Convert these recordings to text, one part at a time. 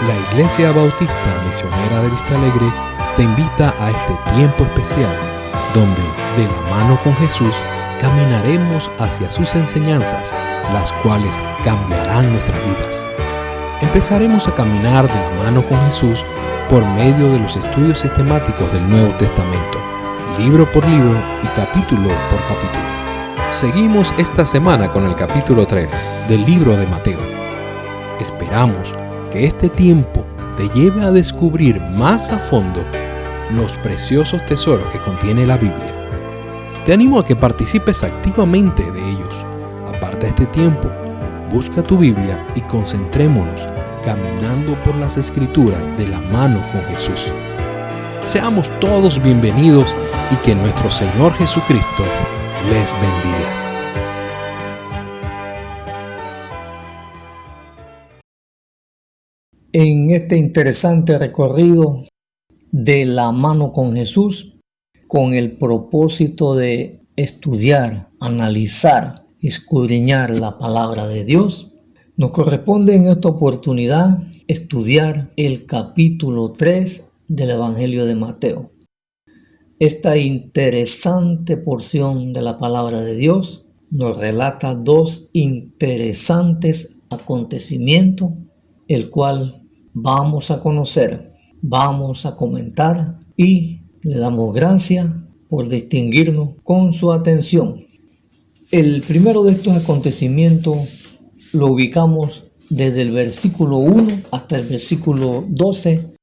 La Iglesia Bautista Misionera de Vista Alegre te invita a este tiempo especial, donde, de la mano con Jesús, caminaremos hacia sus enseñanzas, las cuales cambiarán nuestras vidas. Empezaremos a caminar de la mano con Jesús por medio de los estudios sistemáticos del Nuevo Testamento, libro por libro y capítulo por capítulo. Seguimos esta semana con el capítulo 3 del libro de Mateo. Esperamos que este tiempo te lleve a descubrir más a fondo los preciosos tesoros que contiene la Biblia. Te animo a que participes activamente de ellos. Aparta este tiempo, busca tu Biblia y concentrémonos caminando por las Escrituras de la mano con Jesús. Seamos todos bienvenidos y que nuestro Señor Jesucristo les bendiga. En este interesante recorrido de la mano con Jesús, con el propósito de estudiar, analizar, escudriñar la palabra de Dios, nos corresponde en esta oportunidad estudiar el capítulo 3 del Evangelio de Mateo. Esta interesante porción de la palabra de Dios nos relata dos interesantes acontecimientos, el cual vamos a conocer, vamos a comentar y le damos gracias por distinguirnos con su atención. El primero de estos acontecimientos lo ubicamos desde el versículo 1 hasta el versículo 12.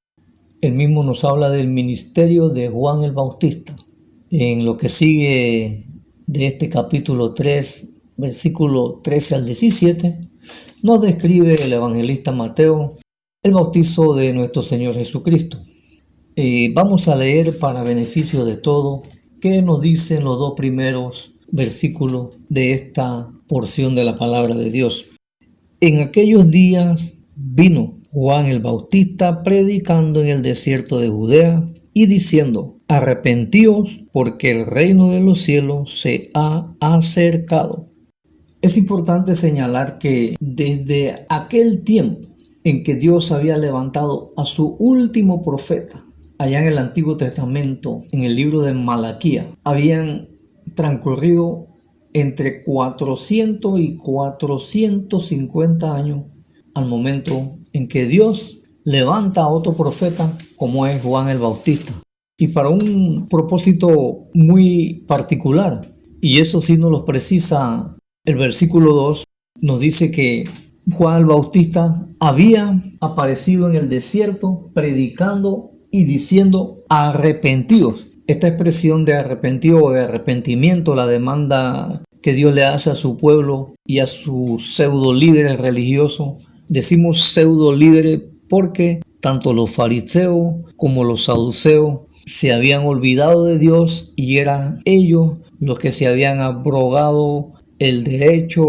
El mismo nos habla del ministerio de Juan el Bautista. En lo que sigue de este capítulo 3, versículo 13 al 17, nos describe el evangelista Mateo el bautizo de nuestro Señor Jesucristo. Vamos a leer para beneficio de todo qué nos dicen los dos primeros versículos de esta porción de la palabra de Dios. En aquellos días vino Juan el Bautista predicando en el desierto de Judea y diciendo: arrepentíos, porque el reino de los cielos se ha acercado. Es importante señalar que desde aquel tiempo en que Dios había levantado a su último profeta, allá en el Antiguo Testamento, en el libro de Malaquías, habían transcurrido entre 400 y 450 años al momento en que Dios levanta a otro profeta como es Juan el Bautista. Y para un propósito muy particular, y eso sí nos lo precisa el versículo 2, nos dice que Juan el Bautista había aparecido en el desierto predicando y diciendo: arrepentíos. Esta expresión de arrepentido o de arrepentimiento, la demanda que Dios le hace a su pueblo y a sus pseudo líderes religiosos. Decimos pseudo líderes porque tanto los fariseos como los saduceos se habían olvidado de Dios y eran ellos los que se habían abrogado el derecho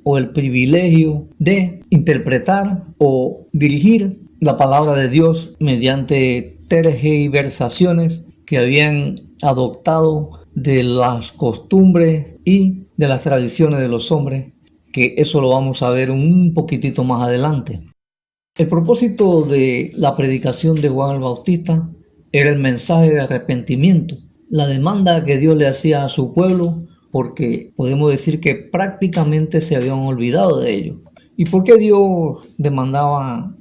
o el privilegio de interpretar o dirigir la palabra de Dios mediante tergiversaciones que habían adoptado de las costumbres y de las tradiciones de los hombres, que eso lo vamos a ver un poquitito más adelante. El propósito de la predicación de Juan el Bautista era el mensaje de arrepentimiento, la demanda que Dios le hacía a su pueblo, porque podemos decir que prácticamente se habían olvidado de ello. ¿Y por qué Dios demandaba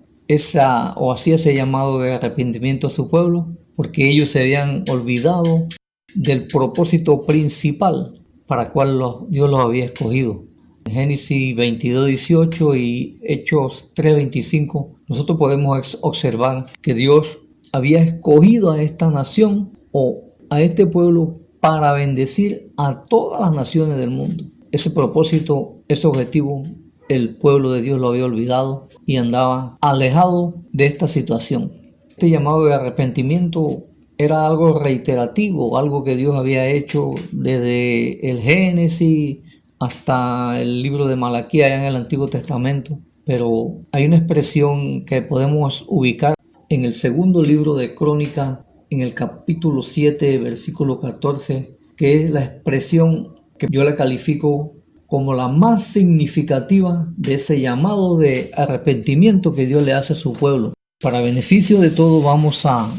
hacía ese llamado de arrepentimiento a su pueblo? Porque ellos se habían olvidado del propósito principal para el cual Dios los había escogido. En Génesis 22:18 y Hechos 3:25, nosotros podemos observar que Dios había escogido a esta nación o a este pueblo para bendecir a todas las naciones del mundo. Ese propósito, ese objetivo, el pueblo de Dios lo había olvidado y andaba alejado de esta situación. Este llamado de arrepentimiento era algo reiterativo, algo que Dios había hecho desde el Génesis hasta el libro de Malaquías en el Antiguo Testamento. Pero hay una expresión que podemos ubicar en el segundo libro de Crónicas, en el capítulo 7, versículo 14, que es la expresión que yo la califico como la más significativa de ese llamado de arrepentimiento que Dios le hace a su pueblo. Para beneficio de todos vamos a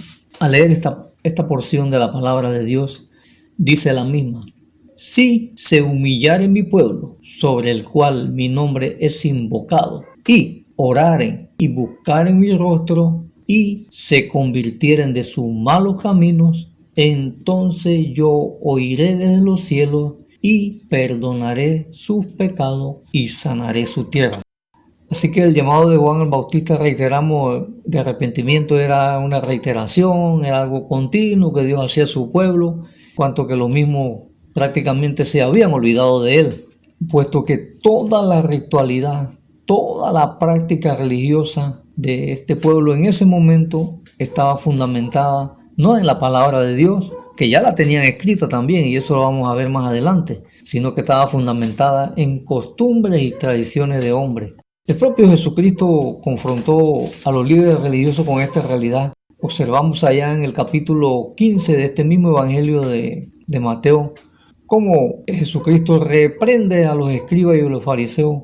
leer esta porción de la palabra de Dios. Dice la misma: si se humillare mi pueblo, sobre el cual mi nombre es invocado, y oraren y buscaren mi rostro, y se convirtieren de sus malos caminos, entonces yo oiré desde los cielos y perdonaré sus pecados y sanaré su tierra. Así que el llamado de Juan el Bautista, reiteramos, de arrepentimiento era una reiteración, era algo continuo que Dios hacía a su pueblo, cuanto que los mismos prácticamente se habían olvidado de él, puesto que toda la ritualidad, toda la práctica religiosa de este pueblo en ese momento estaba fundamentada no en la palabra de Dios, que ya la tenían escrita también, y eso lo vamos a ver más adelante, sino que estaba fundamentada en costumbres y tradiciones de hombres. El propio Jesucristo confrontó a los líderes religiosos con esta realidad. Observamos allá en el capítulo 15 de este mismo evangelio de Mateo, cómo Jesucristo reprende a los escribas y a los fariseos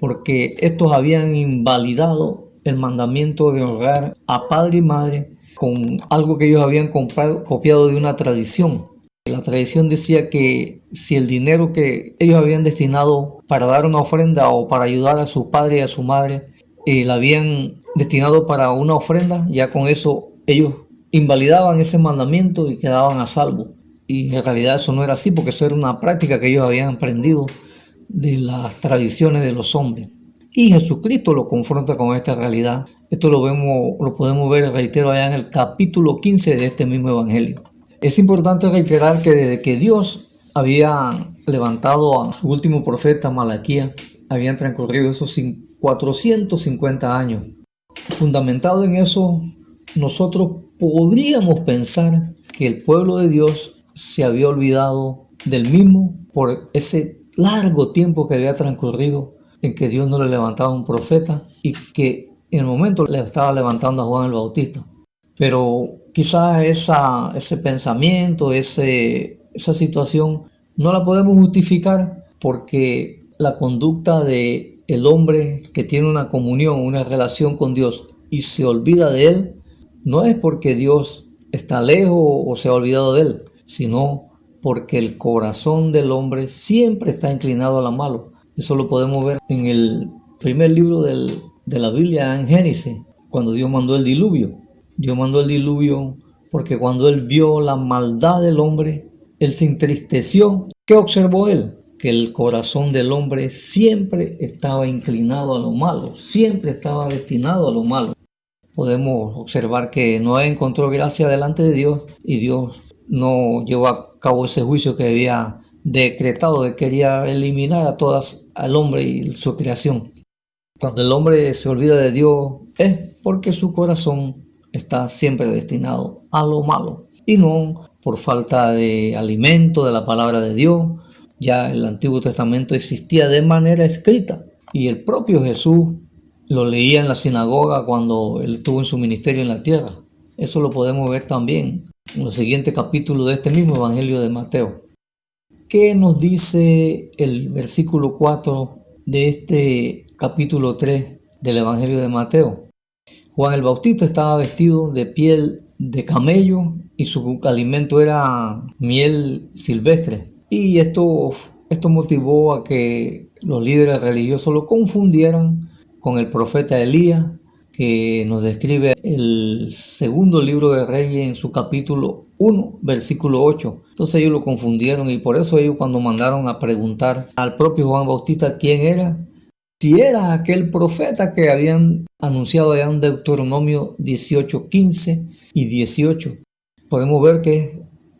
porque estos habían invalidado el mandamiento de honrar a padre y madre con algo que ellos habían copiado de una tradición. La tradición decía que si el dinero que ellos habían destinado para dar una ofrenda o para ayudar a su padre y a su madre, la habían destinado para una ofrenda, ya con eso ellos invalidaban ese mandamiento y quedaban a salvo. Y en realidad eso no era así, porque eso era una práctica que ellos habían aprendido de las tradiciones de los hombres. Y Jesucristo lo confronta con esta realidad. Esto lo podemos ver, reitero, allá en el capítulo 15 de este mismo evangelio. Es importante reiterar que desde que Dios había levantado a su último profeta, Malaquías, habían transcurrido esos 450 años. Fundamentado en eso, nosotros podríamos pensar que el pueblo de Dios se había olvidado del mismo por ese largo tiempo que había transcurrido en que Dios no le levantaba un profeta y que en el momento le estaba levantando a Juan el Bautista. Pero quizás ese pensamiento, esa situación no la podemos justificar, porque la conducta de el hombre que tiene una comunión, una relación con Dios y se olvida de él, no es porque Dios está lejos o se ha olvidado de él, sino porque el corazón del hombre siempre está inclinado a lo malo. Eso lo podemos ver en el primer libro de la Biblia, en Génesis, cuando Dios mandó el diluvio. Dios mandó el diluvio porque cuando él vio la maldad del hombre, él se entristeció. ¿Qué observó él? Que el corazón del hombre siempre estaba inclinado a lo malo, siempre estaba destinado a lo malo. Podemos observar que Noé encontró gracia delante de Dios y Dios no llevó a cabo ese juicio que había decretado, que quería eliminar al hombre y su creación. Cuando el hombre se olvida de Dios es porque su corazón está siempre destinado a lo malo y no por falta de alimento de la palabra de Dios. Ya el Antiguo Testamento existía de manera escrita y el propio Jesús lo leía en la sinagoga cuando él estuvo en su ministerio en la tierra. Eso lo podemos ver también en los siguientes capítulos de este mismo evangelio de Mateo. ¿Qué nos dice el versículo 4 de este capítulo 3 del evangelio de Mateo? Juan el Bautista estaba vestido de piel de camello y su alimento era miel silvestre. Y esto motivó a que los líderes religiosos lo confundieran con el profeta Elías, que nos describe el segundo libro de Reyes en su capítulo 1, versículo 8. Entonces ellos lo confundieron y por eso ellos, cuando mandaron a preguntar al propio Juan Bautista quién era, si era aquel profeta que habían anunciado allá en Deuteronomio 18, 15 y 18. Podemos ver que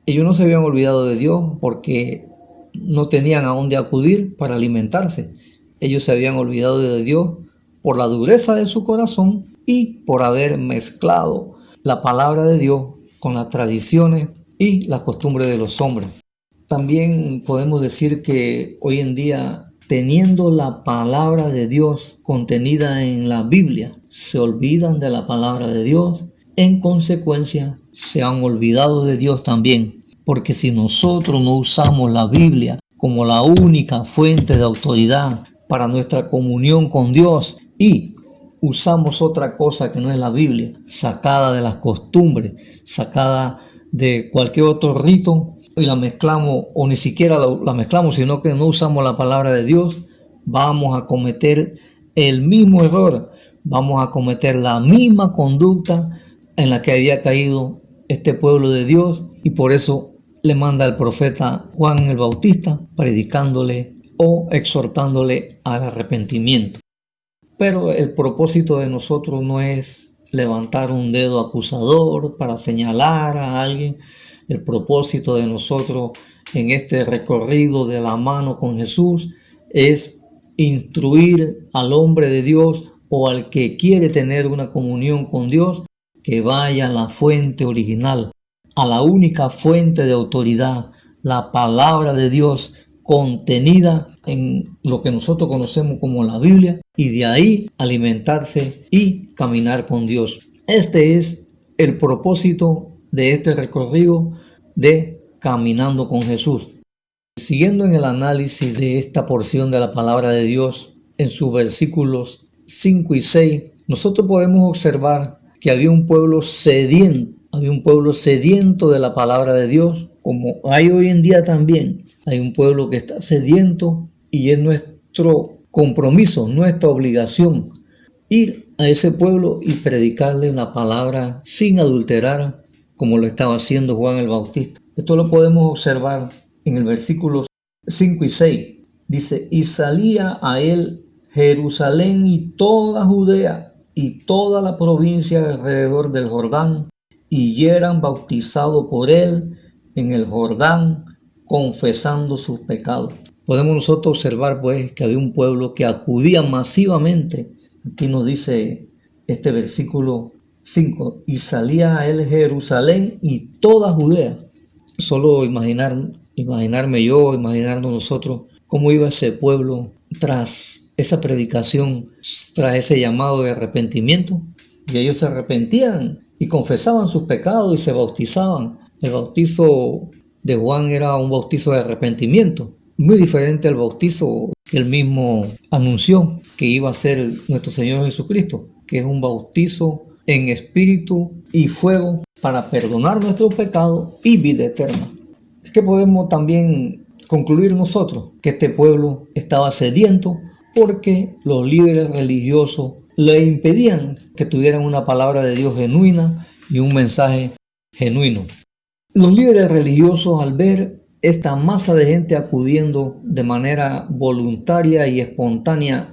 ellos no se habían olvidado de Dios porque no tenían a dónde acudir para alimentarse. Ellos se habían olvidado de Dios por la dureza de su corazón y por haber mezclado la palabra de Dios con las tradiciones y las costumbres de los hombres. También podemos decir que hoy en día, teniendo la palabra de Dios contenida en la Biblia, se olvidan de la palabra de Dios. En consecuencia, se han olvidado de Dios también. Porque si nosotros no usamos la Biblia como la única fuente de autoridad para nuestra comunión con Dios y usamos otra cosa que no es la Biblia, sacada de las costumbres, sacada de cualquier otro rito, y la mezclamos, o ni siquiera la mezclamos, sino que no usamos la palabra de Dios, vamos a cometer el mismo error, vamos a cometer la misma conducta en la que había caído este pueblo de Dios, y por eso le manda al profeta Juan el Bautista predicándole o exhortándole al arrepentimiento. Pero el propósito de nosotros no es levantar un dedo acusador para señalar a alguien. El propósito de nosotros en este recorrido de la mano con Jesús es instruir al hombre de Dios o al que quiere tener una comunión con Dios, que vaya a la fuente original, a la única fuente de autoridad, la palabra de Dios contenida en lo que nosotros conocemos como la Biblia, y de ahí alimentarse y caminar con Dios. Este es el propósito de este recorrido de Caminando con Jesús. Siguiendo en el análisis de esta porción de la palabra de Dios, en sus versículos 5 y 6, nosotros podemos observar que había un pueblo sediento de la palabra de Dios, como hay hoy en día también. Hay un pueblo que está sediento, y es nuestro compromiso, nuestra obligación, ir a ese pueblo y predicarle la palabra sin adulterar, como lo estaba haciendo Juan el Bautista. Esto lo podemos observar en el versículo 5 y 6. Dice: y salía a él Jerusalén y toda Judea y toda la provincia alrededor del Jordán, y eran bautizados por él en el Jordán, confesando sus pecados. Podemos nosotros observar pues que había un pueblo que acudía masivamente. Aquí nos dice este versículo 5: y salía a él Jerusalén y toda Judea. Solo imaginarnos nosotros cómo iba ese pueblo tras esa predicación, tras ese llamado de arrepentimiento. Y ellos se arrepentían y confesaban sus pecados y se bautizaban. El bautizo de Juan era un bautizo de arrepentimiento, muy diferente al bautizo que él mismo anunció que iba a ser nuestro Señor Jesucristo, que es un bautizo en espíritu y fuego para perdonar nuestros pecados y vida eterna. Es que podemos también concluir nosotros que este pueblo estaba sediento porque los líderes religiosos le impedían que tuvieran una palabra de Dios genuina y un mensaje genuino. Los líderes religiosos, al ver esta masa de gente acudiendo de manera voluntaria y espontánea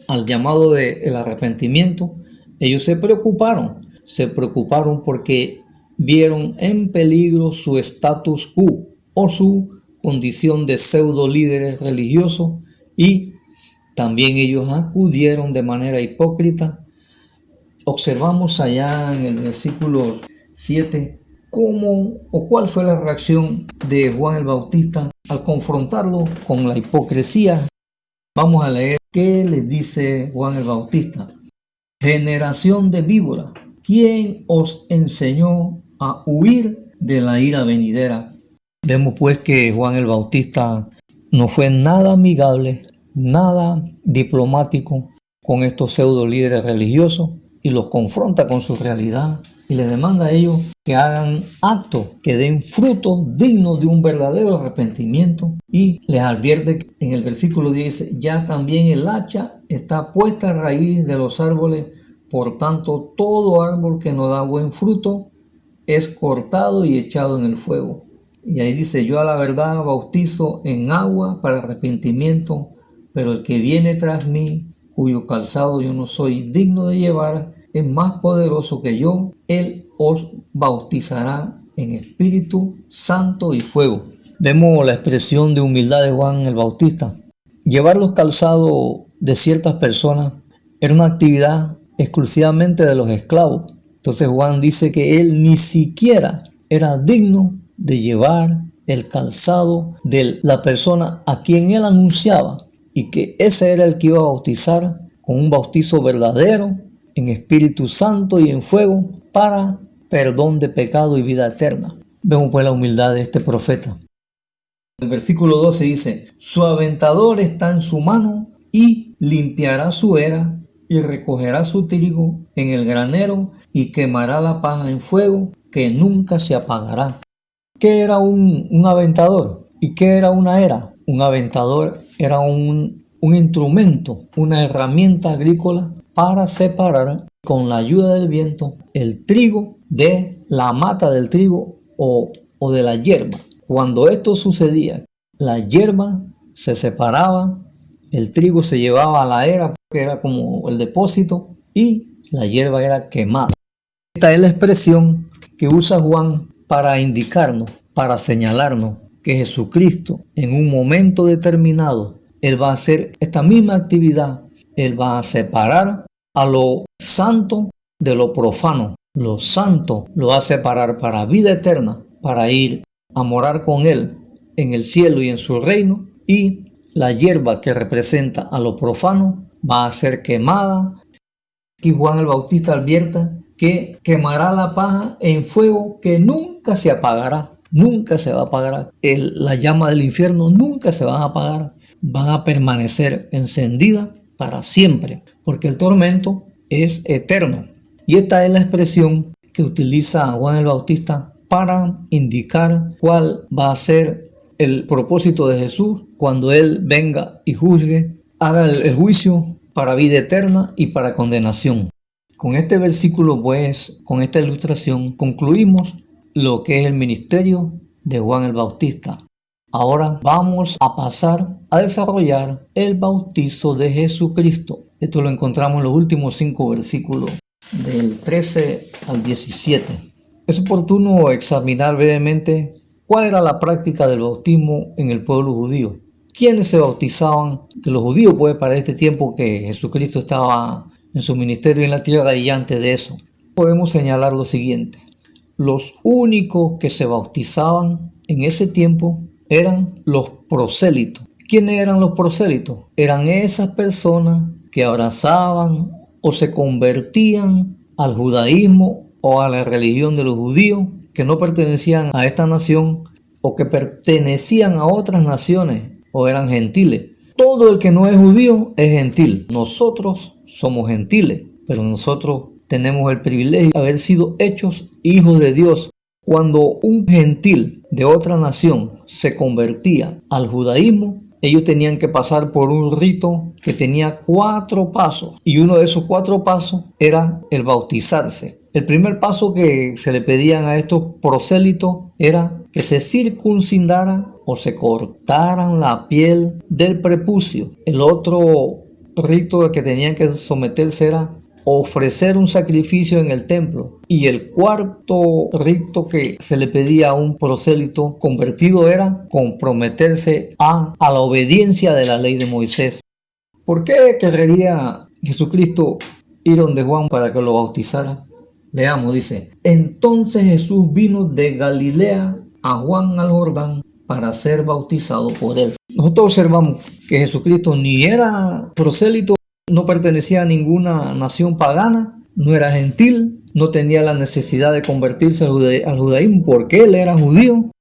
al llamado del arrepentimiento, ellos se preocuparon porque vieron en peligro su status quo o su condición de pseudo líderes religiosos, y también ellos acudieron de manera hipócrita. Observamos allá en el versículo 7 cuál fue la reacción de Juan el Bautista al confrontarlo con la hipocresía. Vamos a leer qué les dice Juan el Bautista. Generación de víboras, ¿quién os enseñó a huir de la ira venidera? Vemos pues que Juan el Bautista no fue nada amigable, nada diplomático con estos pseudo líderes religiosos, y los confronta con su realidad y les demanda a ellos que hagan actos que den frutos dignos de un verdadero arrepentimiento, y les advierte en el versículo 10: ya también el hacha está puesta a raíz de los árboles, por tanto todo árbol que no da buen fruto es cortado y echado en el fuego. Y ahí dice: yo a la verdad bautizo en agua para arrepentimiento, pero el que viene tras mí, cuyo calzado yo no soy digno de llevar, es más poderoso que yo. Él os bautizará en Espíritu Santo y fuego. Vemos la expresión de humildad de Juan el Bautista. Llevar los calzados de ciertas personas era una actividad exclusivamente de los esclavos. Entonces Juan dice que él ni siquiera era digno de llevar el calzado de la persona a quien él anunciaba, y que ese era el que iba a bautizar con un bautizo verdadero en Espíritu Santo y en fuego para perdón de pecado y vida eterna. Vemos pues la humildad de este profeta. El versículo 12 dice: su aventador está en su mano y limpiará su era y recogerá su trigo en el granero y quemará la paja en fuego que nunca se apagará. ¿Qué era un aventador? ¿Y qué era una era? Un aventador era un instrumento, una herramienta agrícola para separar con la ayuda del viento el trigo de la mata del trigo o de la hierba. Cuando esto sucedía, la hierba se separaba, el trigo se llevaba a la era, que era como el depósito, y la hierba era quemada. Esta es la expresión que usa Juan para indicarnos, para señalarnos que Jesucristo en un momento determinado, Él va a hacer esta misma actividad. Él va a separar a lo santo de lo profano. Lo santo lo va a separar para vida eterna, para ir a morar con Él en el cielo y en su reino, y la hierba que representa a lo profano va a ser quemada. Aquí Juan el Bautista advierte que quemará la paja en fuego que nunca se apagará, nunca se va a apagar. La llama del infierno nunca se va a apagar, van a permanecer encendidas para siempre, porque el tormento es eterno. Y esta es la expresión que utiliza Juan el Bautista para indicar cuál va a ser el propósito de Jesús cuando Él venga y juzgue, haga el juicio para vida eterna y para condenación. Con este versículo, pues, con esta ilustración, concluimos lo que es el ministerio de Juan el Bautista. Ahora vamos a pasar a desarrollar el bautizo de Jesucristo. Esto lo encontramos en los últimos 5 versículos, del 13 al 17. Es oportuno examinar brevemente cuál era la práctica del bautismo en el pueblo judío. ¿Quiénes se bautizaban? Que los judíos, pues, para este tiempo que Jesucristo estaba en su ministerio en la tierra y antes de eso, podemos señalar lo siguiente. Los únicos que se bautizaban en ese tiempo eran los prosélitos. ¿Quiénes eran los prosélitos? Eran esas personas que abrazaban o se convertían al judaísmo o a la religión de los judíos, que no pertenecían a esta nación o que pertenecían a otras naciones o eran gentiles. Todo el que no es judío es gentil. Nosotros somos gentiles, pero nosotros tenemos el privilegio de haber sido hechos hijos de Dios. Cuando un gentil de otra nación se convertía al judaísmo, ellos tenían que pasar por un rito que tenía 4 pasos, y uno de esos 4 pasos era el bautizarse. El primer paso que se le pedían a estos prosélitos era que se circuncidaran o se cortaran la piel del prepucio. El otro rito al que tenían que someterse era ofrecer un sacrificio en el templo. Y el cuarto rito que se le pedía a un prosélito convertido era comprometerse a la obediencia de la ley de Moisés. ¿Por qué querría Jesucristo ir donde Juan para que lo bautizara? Veamos, dice: entonces Jesús vino de Galilea a Juan al Jordán para ser bautizado por él. Nosotros observamos que Jesucristo ni era prosélito, no pertenecía a ninguna nación pagana, no era gentil, no tenía la necesidad de convertirse al judaísmo porque él era judío.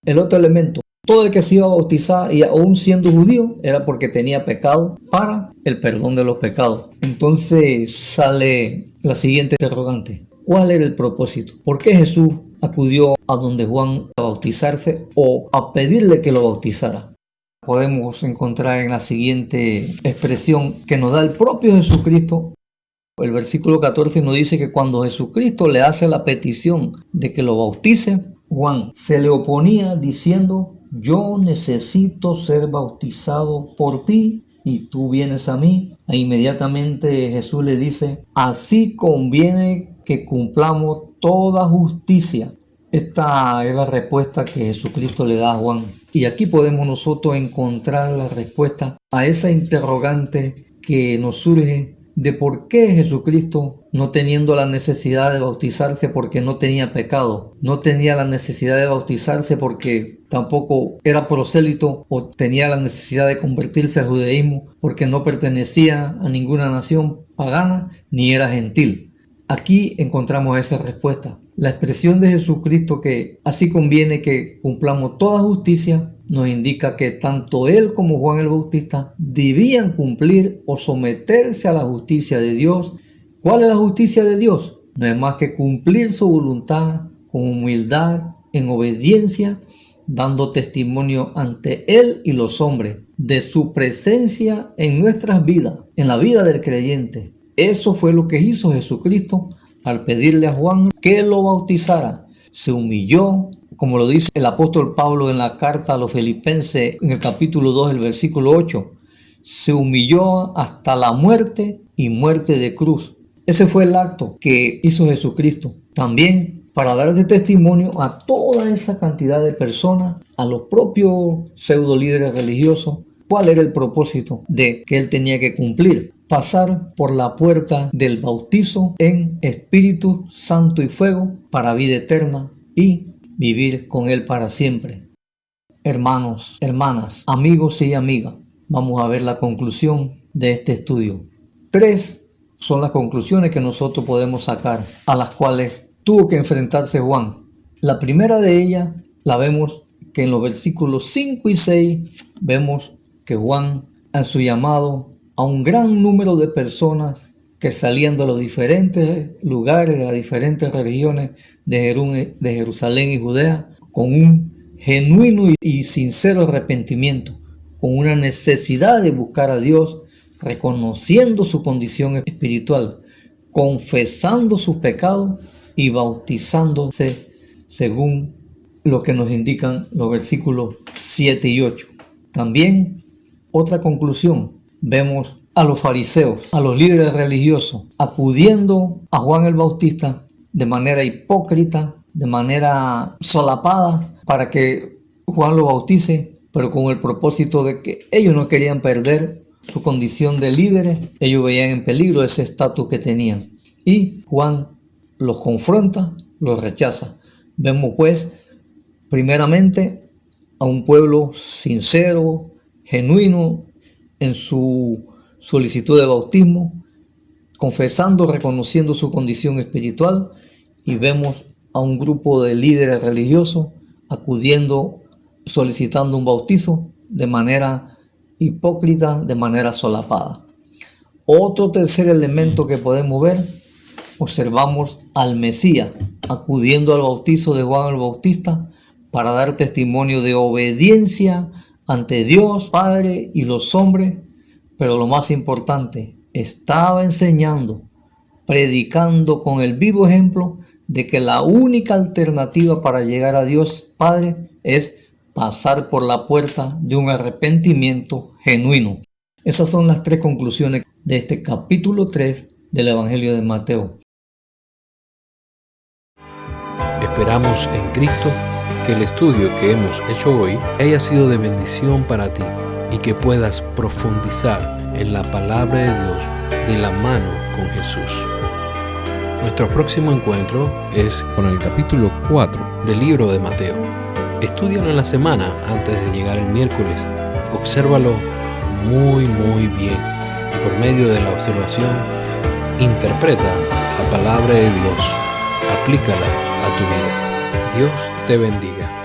El otro elemento, todo el que se iba a bautizar y aún siendo judío era porque tenía pecado para el perdón de los pecados. Entonces sale la siguiente interrogante: ¿cuál era el propósito? ¿Por qué Jesús acudió a donde Juan a bautizarse o a pedirle que lo bautizara? Podemos encontrar en la siguiente expresión que nos da el propio Jesucristo. El versículo 14 nos dice que cuando Jesucristo le hace la petición de que lo bautice, Juan se le oponía diciendo: yo necesito ser bautizado por ti y tú vienes a mí. E inmediatamente Jesús le dice: así conviene que cumplamos toda justicia. Esta es la respuesta que Jesucristo le da a Juan. Y aquí podemos nosotros encontrar la respuesta a esa interrogante que nos surge de por qué Jesucristo, no teniendo la necesidad de bautizarse porque no tenía pecado, no tenía la necesidad de bautizarse porque tampoco era prosélito o tenía la necesidad de convertirse al judaísmo porque no pertenecía a ninguna nación pagana ni era gentil. Aquí encontramos esa respuesta. La expresión de Jesucristo que así conviene que cumplamos toda justicia nos indica que tanto él como Juan el Bautista debían cumplir o someterse a la justicia de Dios. ¿Cuál es la justicia de Dios? No es más que cumplir su voluntad con humildad, en obediencia, dando testimonio ante él y los hombres de su presencia en nuestras vidas, en la vida del creyente. Eso fue lo que hizo Jesucristo al pedirle a Juan que lo bautizara. Se humilló, como lo dice el apóstol Pablo en la carta a los Filipenses, en el capítulo 2, el versículo 8. Se humilló hasta la muerte y muerte de cruz. Ese fue el acto que hizo Jesucristo. También para dar de testimonio a toda esa cantidad de personas, a los propios pseudo líderes religiosos, cuál era el propósito de que él tenía que cumplir. Pasar por la puerta del bautizo en Espíritu Santo y fuego para vida eterna y vivir con él para siempre. Hermanos, hermanas, amigos y amigas, vamos a ver la conclusión de este estudio. 3 son las conclusiones que nosotros podemos sacar, a las cuales tuvo que enfrentarse Juan. La primera de ellas la vemos que en los versículos 5 y 6 vemos que Juan, a su llamado a un gran número de personas que salían de los diferentes lugares, de las diferentes regiones de Jerusalén y Judea, con un genuino y sincero arrepentimiento, con una necesidad de buscar a Dios, reconociendo su condición espiritual, confesando sus pecados y bautizándose según lo que nos indican los versículos 7 y 8. También otra conclusión, vemos a los fariseos, a los líderes religiosos, acudiendo a Juan el Bautista de manera hipócrita, de manera solapada, para que Juan lo bautice, pero con el propósito de que ellos no querían perder su condición de líderes, ellos veían en peligro ese estatus que tenían. Y Juan los confronta, los rechaza. Vemos pues, primeramente, a un pueblo sincero, genuino en su solicitud de bautismo, confesando, reconociendo su condición espiritual, y vemos a un grupo de líderes religiosos acudiendo, solicitando un bautizo de manera hipócrita, de manera solapada. Otro tercer elemento que podemos ver, observamos al Mesías acudiendo al bautizo de Juan el Bautista para dar testimonio de obediencia ante Dios, Padre y los hombres, pero lo más importante, estaba enseñando, predicando con el vivo ejemplo de que la única alternativa para llegar a Dios Padre es pasar por la puerta de un arrepentimiento genuino. Esas son las 3 conclusiones de este capítulo 3 del Evangelio de Mateo. Esperamos en Cristo que el estudio que hemos hecho hoy haya sido de bendición para ti y que puedas profundizar en la palabra de Dios de la mano con Jesús. Nuestro próximo encuentro es con el capítulo 4 del libro de Mateo. Estúdialo en la semana antes de llegar el miércoles. Obsérvalo muy bien y por medio de la observación interpreta la palabra de Dios. Aplícala a tu vida. Dios te bendiga.